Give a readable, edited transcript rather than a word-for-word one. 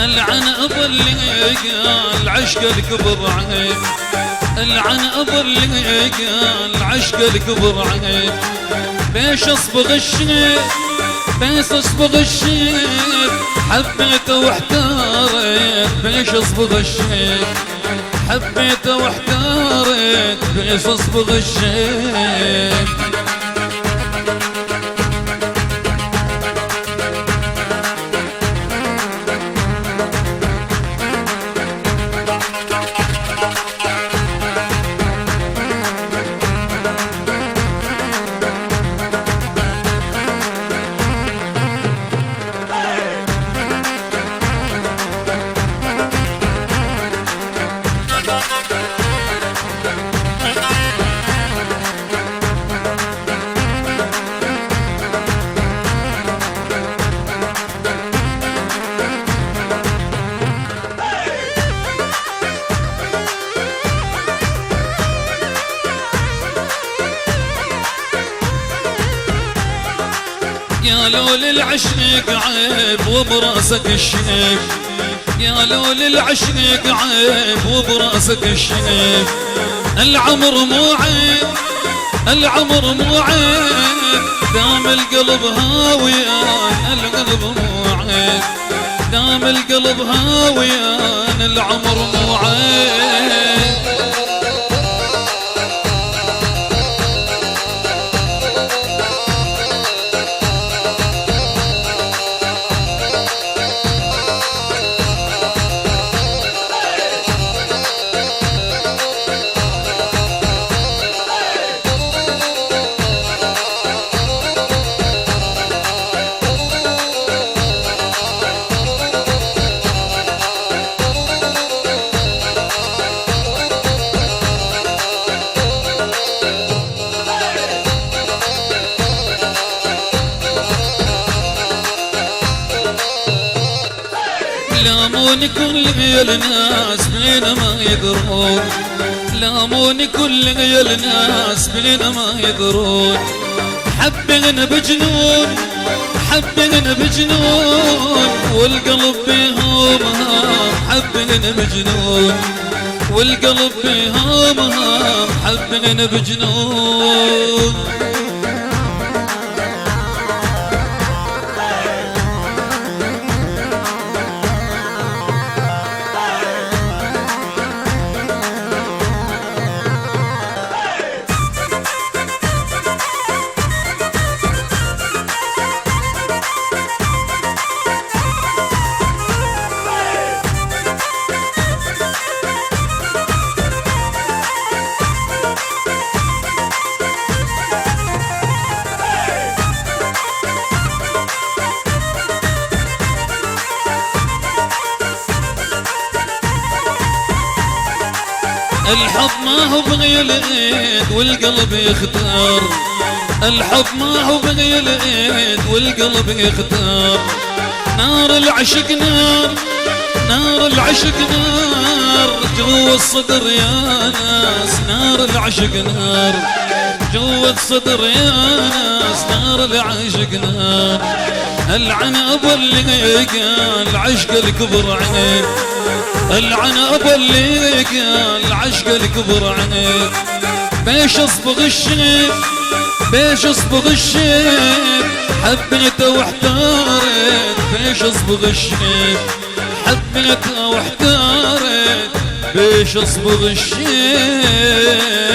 العن ابو اللي قال عشق الكبر عيب، العن ابو اللي قال عشق الكبر عيب. بيش اصبغ الشيب بيش اصبغ الشيب حبيته واحتاريت، بيش اصبغ الشيب حبيته واحتاريت، بيش اصبغ الشيب. يا لول العشق عيب وبراسك الشيب، يا لول العشق عيب وبراسك الشيب. العمر مو عيب العمر مو عيب دام القلب هاويان، القلب مو عيب دام القلب هاويان، العمر مو عيب. لامون كل الناس بينما يدرون، لامون كل الناس بينما يدرون. حبنا بجنون حبنا بجنون والقلب بيهم هام، حبنا بجنون والقلب بيهم هام، حبنا بجنون. الحب ما هو بغي الايد والقلب يختار، الحب ما هو بغي الايد والقلب يختار. نار العشق نار نار العشق نار جوا الصدر يا ناس، نار العشق نار جوا الصدر يا ناس، نار العشق نار. العن ابو اللي قال عشق الكبر عيب، العن ابو اللي قال عشق الكبر عيب. بيش اصبغ الشيب بيش اصبغ الشيب حبيته واحتاريت، بيش اصبغ الشيب حبيته واحتاريت، بيش اصبغ الشيب.